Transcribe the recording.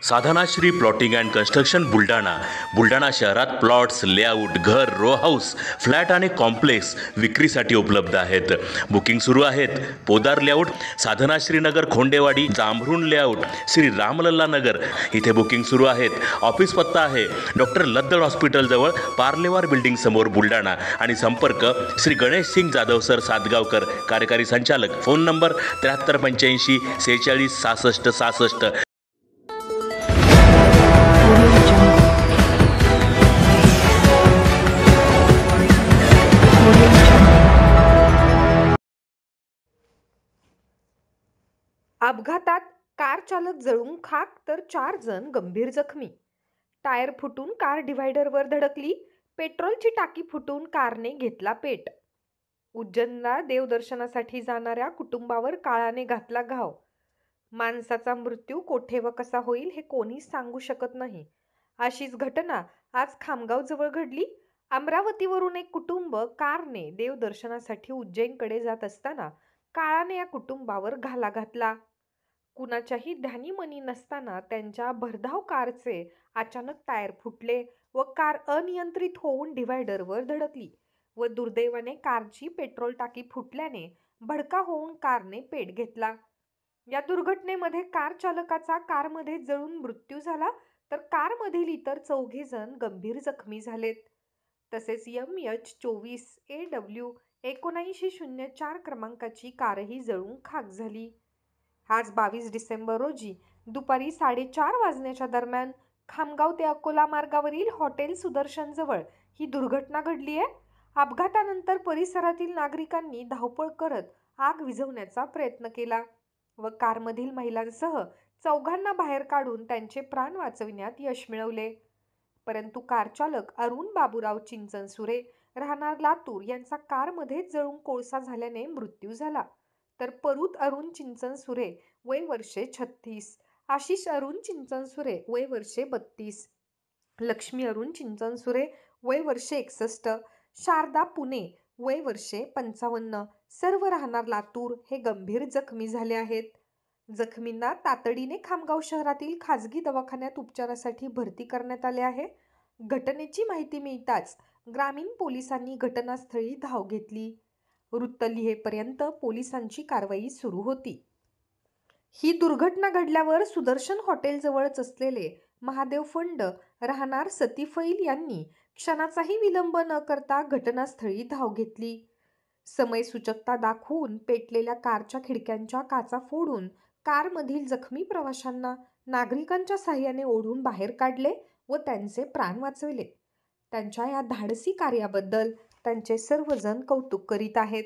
Sadhanashri plotting and construction Buldhana शहरात plots, layout, घर, row house, flat आणि कॉम्प्लेक्स विक्रीसाठी उपलब्ध आहेत. बुकिंग सुरू आहेत. पोदार लेआउट, साधनाश्री नगर, खोंडेवाडी, जांभरुण लेआउट, श्री रामलल्ला नगर इथे बुकिंग सुरू आहेत. ऑफिस पत्ता आहे डॉक्टर लद्दड हॉस्पिटल जवळ, पार्लेवार बिल्डिंग समोर, बुलढाणा. आणि संपर्क श्री गणेश सिंग जाधव सर सातगावकर, कार्यकारी संचालक. Phone number 7385 46 66 66. अपघातात कार चालक जळून खाक तर 4 जण गंभीर जखमी. टायर फुटून कार डिव्हायडरवर धडकली. पेट्रोलची टाकी फुटून कारने घेतला पेट. उज्जैनला देवदर्शनासाठी जाणाऱ्या कुटुंबावर काळाने घातला घाव. माणसाचा मृत्यू कोठे व कसा होईल हे कोणीच सांगू शकत नाही. अशीच घटना आज खामगाव जवळ घडली. अमरावतीवरून एक कुटुंब कारने देवदर्शनासाठी उज्जैनकडे जात असताना काळाने या कुटुंबावर घाला घातला. कुणाच्याही ध्यानीमनी नसताना त्यांच्या भरधाव कारचे अचानक टायर फुटले व कार अनियंत्रित होऊन डिव्हायडरवर धडकली व दुर्दैवाने कारची पेट्रोल टाकी फुटल्याने भडका होऊन कारने पेट घेतला. या दुर्घटनेमध्ये कार चालकाचा कारमध्ये जळून मृत्यू झाला तर कारमधील इतर 4 जण गंभीर जखमी झालेत. तसेच MH24 AW 7904 क्रमांकाची कारही जळून खाक झाली. आज 22 डिसेंबर रोजी दुपारी 4:30 वाजण्याच्या दरम्यान खामगाव ते अकोला मार्गावरील हॉटेल सुदर्शन जवळ ही दुर्घटना घडली आहे. अपघातानंतर परिसरातील नागरिकांनी धावपळ करत आग विझवण्याचा प्रयत्न केला व कारमधील महिलांसह 4घांना बाहेर काढून त्यांचे प्राण वाचविण्यात यश मिळवले. परंतु कार चालक अरुण बाबूराव चिंचनसुरे राहणार लातूर यांचा कारमध्ये जळून कोळसा झाल्याने मृत्यू झाला. तर परूत अरुण चिंचनसुरे वय वर्षे 36, आशिष अरुण चिंचनसुरे वय वर्षे 32, लक्ष्मी अरुण चिंचनसुरे वय वर्षे 61, शारदा पुणे वय वर्षे 55 सर्व राहणार लातूर हे गंभीर जखमी झाले आहेत. जखमींना तातडीने खामगाव शहरातील खाजगी दवाखान्यात उपचारासाठी भरती करण्यात आले आहे. घटनेची माहिती मिळताच ग्रामीण पोलिसांनी घटनास्थळी धाव घेतली. वृत्त लिहेपर्यंत पोलिसांची कारवाई सुरू होती. ही दुर्घटना घडल्यावर सुदर्शन हॉटेल जवळच असलेले महादेव फंड राहणार सतीफैल यांनी क्षणाचाही विलंब न करता घटनास्थळी धाव घेतली. समयसूचकता दाखवून पेटलेल्या कारच्या खिडक्यांच्या काचा फोडून कारमधील जखमी प्रवाशांना नागरिकांच्या साहाय्याने ओढून बाहेर काढले व त्यांचे प्राण वाचविले. त्यांच्या या धाडसी कार्याबद्दल त्यांचे सर्वजण कौतुक करीत आहेत.